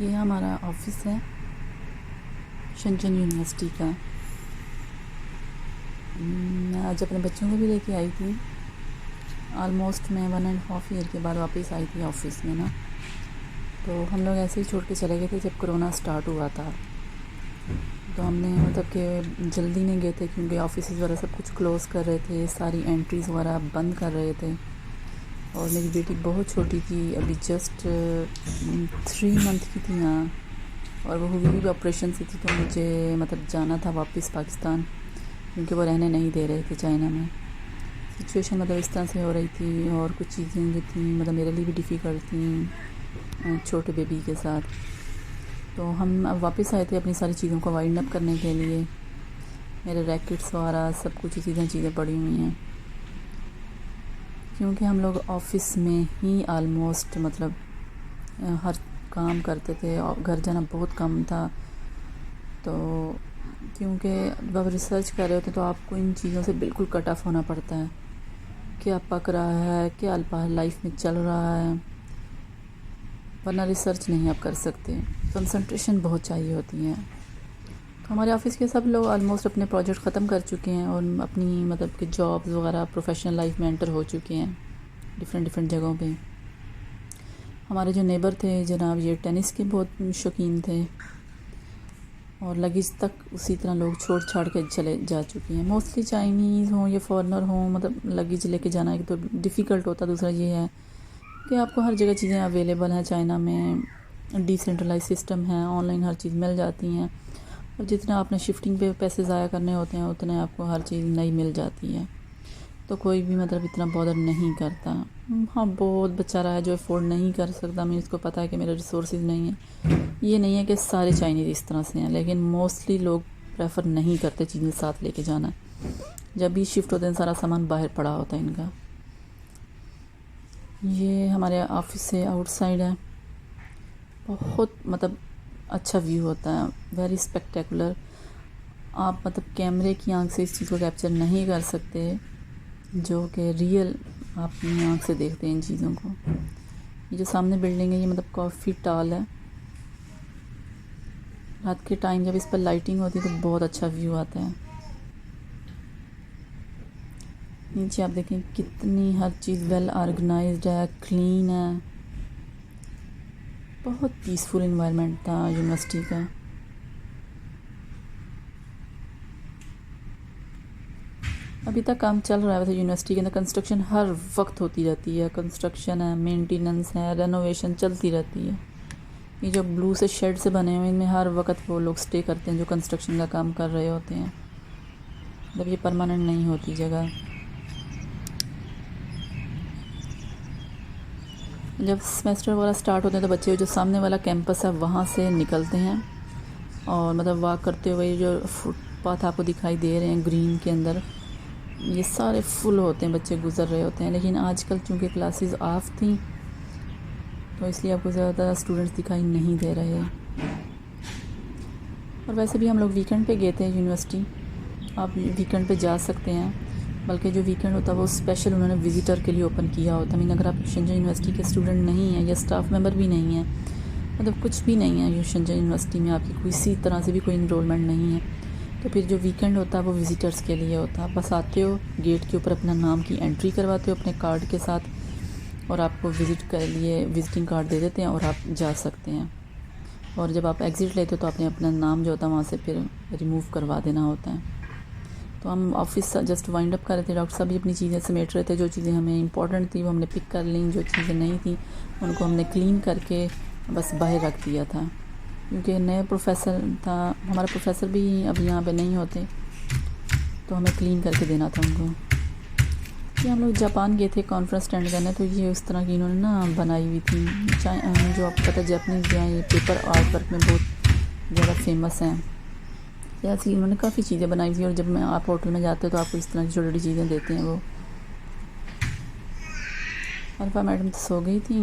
ये हमारा ऑफिस है शनचन यूनिवर्सिटी का। मैं आज अपने बच्चों को भी लेके आई थी। ऑलमोस्ट मैं 1.5 ईयर के बाद वापस आई थी ऑफिस में ना। तो हम लोग ऐसे ही छोड़ के चले गए थे जब कोरोना स्टार्ट हुआ था। तो हमने मतलब कि जल्दी नहीं गए थे क्योंकि ऑफिस वगैरह सब कुछ क्लोज़ कर रहे थे, सारी एंट्रीज़ वगैरह बंद कर रहे थे। और मेरी बेटी बहुत छोटी थी, अभी जस्ट 3 मंथ की थी यहाँ। और वो हुई भी ऑपरेशन से थी, तो मुझे मतलब जाना था वापस पाकिस्तान क्योंकि वो रहने नहीं दे रहे थे चाइना में। सिचुएशन मतलब इस तरह से हो रही थी और कुछ चीज़ें जो थी मतलब मेरे लिए भी डिफ़िकल्ट थी छोटे बेबी के साथ। तो हम अब वापस आए थे अपनी सारी चीज़ों को वाइंड अप करने के लिए। मेरे रैकेट्स वगैरह सब कुछ इसी तरह चीज़ें पड़ी हुई हैं क्योंकि हम लोग ऑफिस में ही आलमोस्ट मतलब हर काम करते थे और घर जाना बहुत कम था। तो क्योंकि जब आप रिसर्च कर रहे होते तो आपको इन चीज़ों से बिल्कुल कट ऑफ होना पड़ता है। क्या पक रहा है, क्या लाइफ में चल रहा है, वरना रिसर्च नहीं आप कर सकते। कंसंट्रेशन बहुत चाहिए होती है। तो हमारे ऑफिस के सब लोग ऑलमोस्ट अपने प्रोजेक्ट ख़त्म कर चुके हैं और अपनी मतलब कि जॉब्स वगैरह प्रोफेशनल लाइफ में एंटर हो चुके हैं डिफरेंट जगहों पे। हमारे जो नेबर थे जनाब, ये टेनिस के बहुत शौकीन थे और लगेज तक उसी तरह लोग छोड़ छाड़ के चले जा चुके हैं। मोस्टली चाइनीज़ हों या फॉरेनर हों, मतलब लगेज लेके जाना एक तो डिफ़िकल्ट होता। दूसरा ये है कि आपको हर जगह चीज़ें अवेलेबल हैं चाइना में, डिसेंट्रलाइज सिस्टम है, ऑनलाइन हर चीज़ मिल जाती हैं और जितना आपने शिफ्टिंग पे पैसे ज़ाया करने होते हैं उतने आपको हर चीज़ नई मिल जाती है। तो कोई भी मतलब इतना बॉदर नहीं करता। हाँ, बहुत बेचारा है जो अफोर्ड नहीं कर सकता। मैं इसको पता है कि मेरे रिसोर्सेज नहीं है। ये नहीं है कि सारे चाइनीज़ इस तरह से हैं, लेकिन मोस्टली लोग प्रेफर नहीं करते चीज़ें साथ लेके जाना। जब भी शिफ्ट होते हैं सारा सामान बाहर पड़ा होता है इनका। ये हमारे ऑफिस से आउटसाइड है। बहुत मतलब अच्छा व्यू होता है, वेरी स्पेक्टेकुलर। आप मतलब कैमरे की आंख से इस चीज़ को कैप्चर नहीं कर सकते जो कि रियल आप अपनी आँख से देखते हैं इन चीज़ों को। ये जो सामने बिल्डिंग है ये मतलब काफ़ी टाल है। रात के टाइम जब इस पर लाइटिंग होती है तो बहुत अच्छा व्यू आता है। नीचे आप देखें कितनी हर चीज़ वेल ऑर्गेनाइज्ड है, क्लीन है। बहुत पीसफुल इन्वायरमेंट था यूनिवर्सिटी का। अभी तक काम चल रहा है वैसे यूनिवर्सिटी के अंदर। कंस्ट्रक्शन हर वक्त होती रहती है, कंस्ट्रक्शन है, मेंटेनेंस है, रेनोवेशन चलती रहती है। ये जो ब्लू से शेड से बने हुए इनमें हर वक्त वो लोग स्टे करते हैं जो कंस्ट्रक्शन का काम कर रहे होते हैं। मतलब ये परमानेंट नहीं होती जगह। जब सेमेस्टर वगैरह स्टार्ट होते हैं तो बच्चे जो सामने वाला कैंपस है वहाँ से निकलते हैं और मतलब वॉक करते हुए जो फुटपाथ आपको दिखाई दे रहे हैं ग्रीन के अंदर, ये सारे फुल होते हैं, बच्चे गुजर रहे होते हैं। लेकिन आजकल चूँकि क्लासेस ऑफ थी तो इसलिए आपको ज़्यादा स्टूडेंट्स दिखाई नहीं दे रहे। और वैसे भी हम लोग वीकेंड पे गए थे यूनिवर्सिटी। आप वीकेंड पे जा सकते हैं, बल्कि जो वीकेंड होता है वो स्पेशल उन्होंने विज़िटर के लिए ओपन किया होता है। मीन अगर आप शनचन यूनिवर्सिटी के स्टूडेंट नहीं हैं या स्टाफ मेंबर भी नहीं हैं, मतलब कुछ भी नहीं है शनचन यूनिवर्सिटी में, आपकी किसी तरह से भी कोई इनरोलमेंट नहीं है, तो फिर जो वीकेंड होता है वो विज़िटर्स के लिए होता है। बस आते हो, गेट के ऊपर अपना नाम की एंट्री करवाते हो अपने कार्ड के साथ और आपको विज़िट के लिए विज़िटिंग कार्ड दे देते हैं और आप जा सकते हैं। और जब आप एग्ज़िट लेते हो तो आपने अपना नाम जो होता है वहाँ से फिर रिमूव करवा देना होता है। तो हम ऑफिस जस्ट वाइंड अप कर रहे थे। डॉक्टर साहब भी अपनी चीज़ें समेट रहे थे। जो चीज़ें हमें इंपॉर्टेंट थी वो हमने पिक कर ली, जो चीज़ें नहीं थी उनको हमने क्लीन करके बस बाहर रख दिया था क्योंकि नया प्रोफेसर था। हमारा प्रोफेसर भी अब यहाँ पे नहीं होते तो हमें क्लीन करके देना था उनको। ये हम लोग जापान गए थे कॉन्फ्रेंस अटेंड करने, तो ये उस तरह की इन्होंने ना बनाई हुई थी। जो आपको पता है जापानीज़ जो है ये पेपर आर्ट वर्क में बहुत ज़्यादा फेमस हैं। ऐसी उन्होंने काफ़ी चीज़ें बनाई थी और जब मैं आप होटल में जाते हो तो आपको इस तरह की छोटी छोटी चीज़ें देते हैं वो। अल्फा मैडम तो सो गई थी,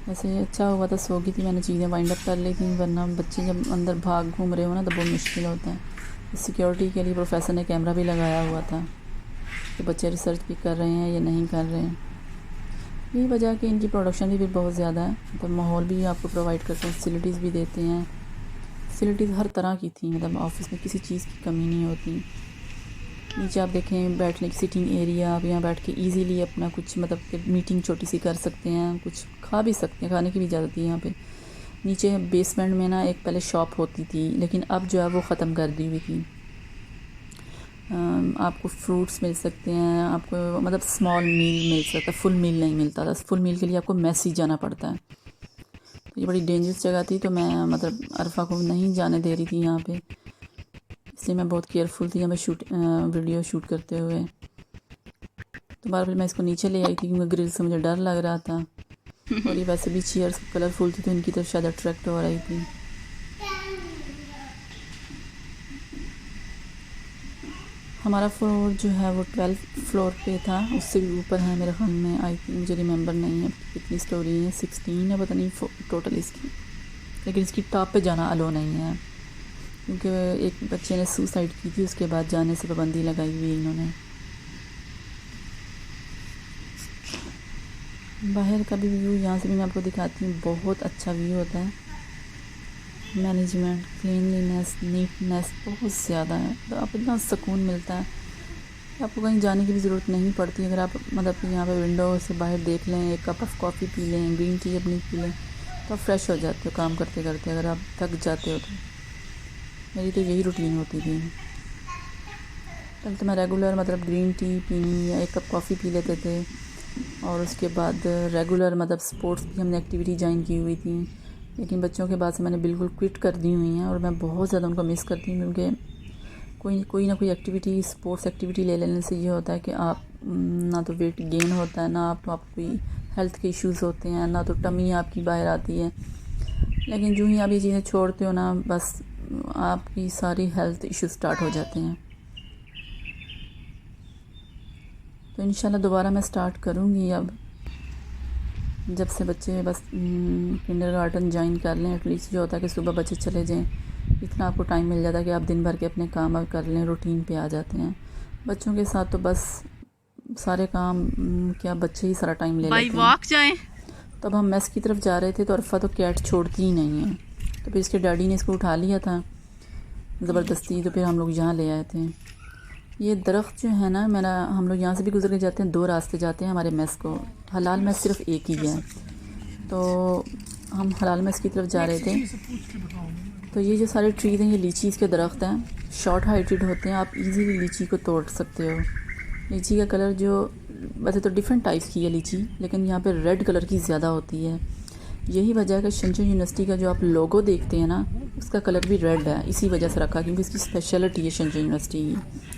वैसे अच्छा हुआ था सो गई थी। मैंने चीज़ें वाइंड अप कर ली थी, वरना बच्चे जब अंदर भाग घूम रहे हो ना तो बहुत मुश्किल होता है। सिक्योरिटी के लिए प्रोफेसर ने कैमरा भी लगाया हुआ था कि बच्चे रिसर्च भी कर रहे हैं या नहीं कर रहे हैं। यही वजह है कि इनकी प्रोडक्शन भी फिर बहुत ज़्यादा है। तो माहौल भी आपको प्रोवाइड करते हैं, फैसिलिटीज़ भी देते हैं। फैसिलिटीज़ हर तरह की थी, मतलब ऑफिस में किसी चीज़ की कमी नहीं होती। नीचे आप देखें बैठने की सिटिंग एरिया, आप यहाँ बैठ के इजीली अपना कुछ मतलब कि मीटिंग छोटी सी कर सकते हैं, कुछ खा भी सकते हैं, खाने की भी इजाज़त है यहाँ पे। नीचे बेसमेंट में ना एक पहले शॉप होती थी, लेकिन अब जो है वो ख़त्म कर दी हुई थी। आपको फ्रूट्स मिल सकते हैं, आपको मतलब स्मॉल मील मिल सकता है, फुल मील नहीं मिलता था। फुल मील के लिए आपको मैसी जाना पड़ता है। तो ये बड़ी डेंजरस जगह थी, तो मैं मतलब अरफा को नहीं जाने दे रही थी यहाँ पे, इसलिए मैं बहुत केयरफुल थी हमें वीडियो शूट करते हुए। तो बार मैं इसको नीचे ले आई थी क्योंकि ग्रिल से मुझे डर लग रहा था, और ये वैसे भी चेयर्स कलरफुल थी तो इनकी तरफ शायद अट्रैक्ट हो रही थी। हमारा फ्लोर जो है वो 12th फ्लोर पे था, उससे भी ऊपर है मेरे ख्याल में। आई थिंक मुझे रिमेंबर नहीं है कितनी स्टोरी है, 16 है पता नहीं टोटल इसकी, लेकिन इसकी टॉप पे जाना अलो नहीं है क्योंकि एक बच्चे ने सुसाइड की थी, उसके बाद जाने से पाबंदी लगाई हुई इन्होंने। बाहर का भी व्यू यहाँ से भी मैं आपको दिखाती हूँ, बहुत अच्छा व्यू होता है। मैनेजमेंट, क्लीनलीनेस, नीटनेस बहुत ज़्यादा है, तो आपको इतना सुकून मिलता है, आपको कहीं जाने की भी ज़रूरत नहीं पड़ती। अगर आप मतलब यहाँ पे विंडो से बाहर देख लें, एक कप ऑफ कॉफ़ी पी लें, ग्रीन टी अपनी पी लें, तो आप फ्रेश हो जाते हो काम करते करते। अगर आप थक जाते हो तो मेरी तो यही रूटीन होती थी। पहले तो मैं रेगुलर मतलब ग्रीन टी पीनी या एक कप कॉफ़ी पी लेते थे, और उसके बाद रेगुलर मतलब स्पोर्ट्स की हमने एक्टिविटी ज्वाइन की हुई थी, लेकिन बच्चों के बाद से मैंने बिल्कुल क्विट कर दी हुई हैं, और मैं बहुत ज़्यादा उनको मिस करती हूँ क्योंकि कोई ना कोई एक्टिविटी, स्पोर्ट्स एक्टिविटी ले लेने से ये होता है कि आप ना तो वेट गेन होता है, ना आप कोई हेल्थ के इश्यूज़ होते हैं, ना तो टमी आपकी बाहर आती है। लेकिन जो ही आप ये चीज़ें छोड़ते हो ना, बस आपकी सारी हेल्थ इश्यूज स्टार्ट हो जाते हैं। तो इंशाल्लाह दोबारा मैं स्टार्ट करूँगी अब, जब से बच्चे बस किंडरगार्टन ज्वाइन कर लें। एटलीस्ट जो होता है कि सुबह बच्चे चले जाएं, इतना आपको टाइम मिल जाता है कि आप दिन भर के अपने काम कर लें, रूटीन पे आ जाते हैं। बच्चों के साथ तो बस सारे काम क्या बच्चे ही सारा टाइम ले लेते हैं। वॉक जाएं। तो अब हम मेस की तरफ जा रहे थे, तो अरफा तो कैट छोड़ती ही नहीं है, तो फिर इसके डैडी ने इसको उठा लिया था ज़बरदस्ती, तो फिर हम लोग यहाँ ले आए थे। ये दरख्त जो है ना हम लोग यहाँ से भी गुजर के जाते हैं, 2 रास्ते जाते हैं हमारे मेस को। हलाल मेस सिर्फ एक ही है, तो हम हलाल मेस की तरफ जा रहे थे। तो ये जो सारे ट्रीज हैं, ये लीचीज़ के दरख्त हैं, शॉर्ट हाइटेड होते हैं, आप इजीली लीची को तोड़ सकते हो। लीची का कलर जो वैसे तो डिफरेंट टाइप्स की है लीची, लेकिन यहाँ पे रेड कलर की ज़्यादा होती है। यही वजह है कि शनजू यूनिवर्सिटी का जो आप लोगो देखते हैं ना, उसका कलर भी रेड है, इसी वजह से रखा क्योंकि इसकी स्पेशलिटी है शनजू यूनिवर्सिटी की।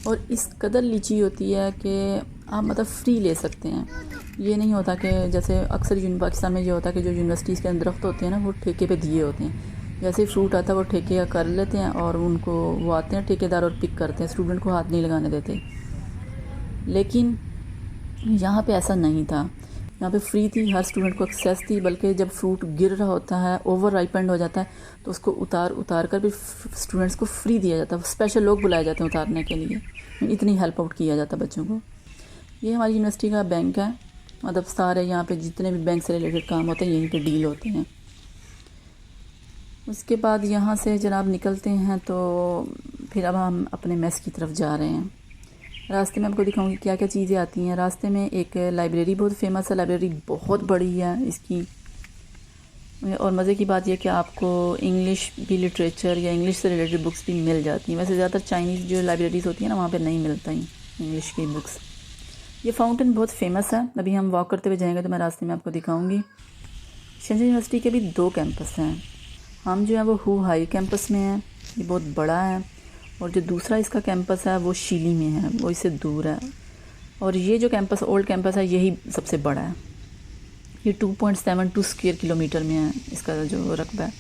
और इस कदर लीची होती है कि आप मतलब फ्री ले सकते हैं। ये नहीं होता कि जैसे अक्सर पाकिस्तान में ये होता है कि जो यूनिवर्सिटीज़ के अंदर दरख्त होते हैं ना, वो ठेके पे दिए होते हैं। जैसे फ्रूट आता है वो ठेके कर लेते हैं, और उनको वो आते हैं ठेकेदार और पिक करते हैं, स्टूडेंट को हाथ नहीं लगाने देते। लेकिन यहाँ पे ऐसा नहीं था, यहाँ पे फ्री थी, हर स्टूडेंट को एक्सेस थी। बल्कि जब फ्रूट गिर रहा होता है, ओवर राइपेंड हो जाता है, तो उसको उतार कर भी स्टूडेंट्स को फ्री दिया जाता है। स्पेशल लोग बुलाए जाते हैं उतारने के लिए, इतनी हेल्प आउट किया जाता है बच्चों को। ये हमारी यूनिवर्सिटी का बैंक है, मतलब सारे यहाँ पे जितने भी बैंक से रिलेटेड काम होते हैं यहीं पे डील होते हैं। उसके बाद यहाँ से जनाब निकलते हैं, तो फिर अब हम अपने मेस की तरफ जा रहे हैं। रास्ते में आपको दिखाऊंगी क्या क्या चीज़ें आती हैं। रास्ते में एक लाइब्रेरी बहुत फेमस है, लाइब्रेरी बहुत बड़ी है इसकी, और मज़े की बात यह कि आपको इंग्लिश भी लिटरेचर या इंग्लिश से रिलेटेड बुक्स भी मिल जाती हैं। वैसे ज़्यादातर चाइनीज़ जो लाइब्रेरीज़ होती हैं ना, वहाँ पे नहीं मिलता ही इंग्लिश की बुक्स। ये फाउंटेन बहुत फेमस है, अभी हम वॉक करते हुए जाएंगे तो मैं रास्ते में आपको दिखाऊँगी। शनजू यूनिवर्सिटी के भी 2 कैंपस हैं। हम जो है वो हू हाई कैंपस में हैं, ये बहुत बड़ा है, और जो दूसरा इसका कैंपस है वो शीली में है, वो इससे दूर है। और ये जो कैंपस ओल्ड कैंपस है यही सबसे बड़ा है, ये 2.72 स्क्वायर किलोमीटर में है। इसका जो रकबा है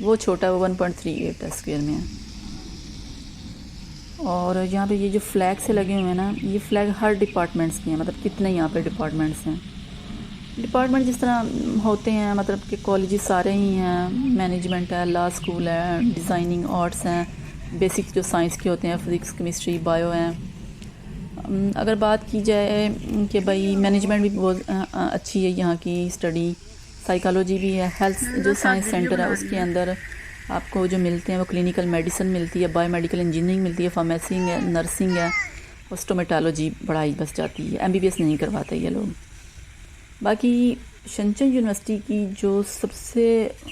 वो छोटा है, वो 1.38 स्क्वायर में है। और यहाँ पे ये जो फ्लैग से लगे हुए हैं ना, ये फ्लैग हर डिपार्टमेंट्स के हैं, मतलब कितने यहाँ पे डिपार्टमेंट्स हैं। डिपार्टमेंट जिस तरह होते हैं, मतलब कि कॉलेजेस सारे ही हैं, मैनेजमेंट है, लॉ स्कूल है, डिज़ाइनिंग आर्ट्स हैं, बेसिक्स जो साइंस के होते हैं, फिज़िक्स केमिस्ट्री बायो हैं, अगर बात की जाए कि भाई मैनेजमेंट भी बहुत अच्छी है यहाँ की, स्टडी साइकोलॉजी भी है, हेल्थ जो साइंस सेंटर है उसके अंदर आपको जो मिलते हैं वो क्लिनिकल मेडिसिन मिलती है, बायोमेडिकल इंजीनियरिंग मिलती है, फार्मेसी है, नर्सिंग है और स्टोमेटोलॉजी पढ़ाई बस जाती है, एमबीबीएस नहीं करवाते ये लोग। बाकी शनचन यूनिवर्सिटी की जो सबसे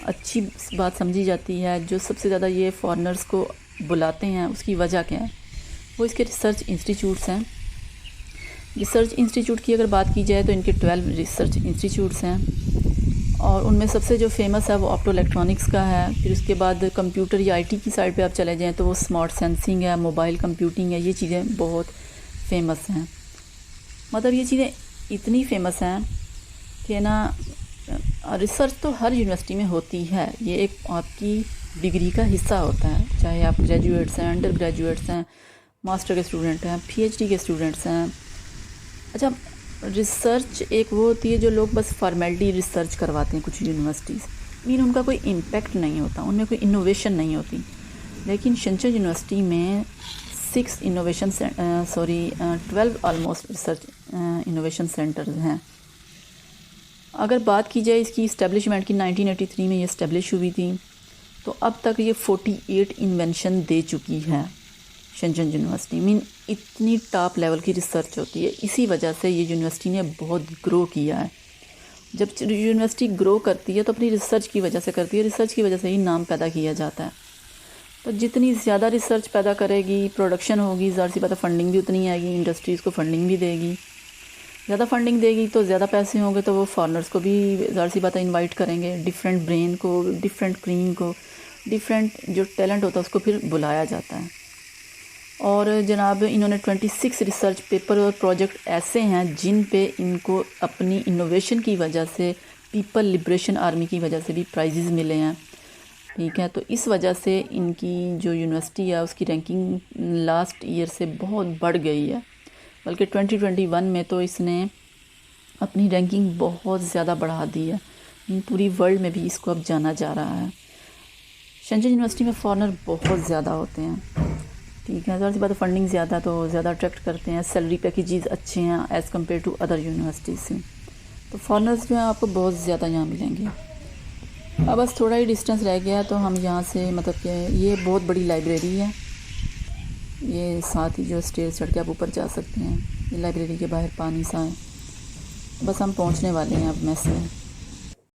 अच्छी बात समझी जाती है, जो सबसे ज़्यादा ये फॉरेनर्स को बुलाते हैं, उसकी वजह क्या है, वो इसके रिसर्च इंस्टीट्यूट्स हैं। रिसर्च इंस्टीट्यूट की अगर बात की जाए तो इनके 12 रिसर्च इंस्टीट्यूट्स हैं और उनमें सबसे जो फेमस है वो ऑप्टो इलेक्ट्रॉनिक्स का है। फिर उसके बाद कंप्यूटर या आईटी की साइड पे आप चले जाएं तो वो स्मार्ट सेंसिंग है, मोबाइल कंप्यूटिंग है, ये चीज़ें बहुत फेमस हैं। मतलब ये चीज़ें इतनी फेमस हैं कि ना, रिसर्च तो हर यूनिवर्सिटी में होती है, ये एक आपकी डिग्री का हिस्सा होता है, चाहे आप ग्रेजुएट्स हैं, अंडर ग्रेजुएट्स हैं, मास्टर के स्टूडेंट हैं, पीएचडी के स्टूडेंट्स हैं। अच्छा, रिसर्च एक वो होती है जो लोग बस फॉर्मेलिटी रिसर्च करवाते हैं कुछ यूनिवर्सिटीज़, मीन उनका कोई इम्पेक्ट नहीं होता, उनमें कोई इनोवेशन नहीं होती। लेकिन शनचन यूनिवर्सिटी में 12 ऑलमोस्ट रिसर्च इनोवेशन सेंटर्स हैं। अगर बात की जाए इसकी इस्टेब्लिशमेंट की, 1983 में ये इस्टेब्लिश हुई थी, तो अब तक ये 48 इन्वेंशन दे चुकी है शनचन यूनिवर्सिटी। मीन इतनी टॉप लेवल की रिसर्च होती है, इसी वजह से ये यूनिवर्सिटी ने बहुत ग्रो किया है। जब यूनिवर्सिटी ग्रो करती है तो अपनी रिसर्च की वजह से करती है, रिसर्च की वजह से ही नाम पैदा किया जाता है। तो जितनी ज़्यादा रिसर्च पैदा करेगी, प्रोडक्शन होगी, ज़ाहिर सी बात है फंडिंग भी उतनी आएगी, इंडस्ट्रीज़ को फंडिंग भी देगी, ज़्यादा फंडिंग देगी तो ज़्यादा पैसे होंगे, तो वो फॉरेनर्स को भी ज़ाहिर सी बात है इन्वाइट करेंगे, डिफरेंट ब्रेन को, डिफरेंट क्रीम को, डिफरेंट जो टैलेंट होता है उसको फिर बुलाया जाता है। और जनाब इन्होंने 26 रिसर्च पेपर और प्रोजेक्ट ऐसे हैं जिन पे इनको अपनी इनोवेशन की वजह से पीपल लिबरेशन आर्मी की वजह से भी प्राइजेज़ मिले हैं। ठीक है, तो इस वजह से इनकी जो यूनिवर्सिटी है उसकी रैंकिंग लास्ट ईयर से बहुत बढ़ गई है, बल्कि 2021 में तो इसने अपनी रैंकिंग बहुत ज़्यादा बढ़ा दी है, पूरी वर्ल्ड में भी इसको अब जाना जा रहा है। शनचन यूनिवर्सिटी में फॉरेनर बहुत ज़्यादा होते हैं। ठीक है, ज़ाहिर सी बात है फंडिंग ज़्यादा तो ज़्यादा अट्रैक्ट करते हैं, सैलरी पैकेजेस अच्छे हैं as compare to other universities से, तो फॉरेनर्स जो हैं आपको बहुत ज़्यादा यहाँ मिलेंगे। अब बस थोड़ा ही डिस्टेंस रह गया तो हम यहाँ से, मतलब कि ये बहुत बड़ी लाइब्रेरी है, ये साथ ही जो स्टेज चढ़ के आप ऊपर जा सकते हैं, ये लाइब्रेरी के बाहर पानी सा है, बस हम पहुँचने वाले हैं अब मैस में।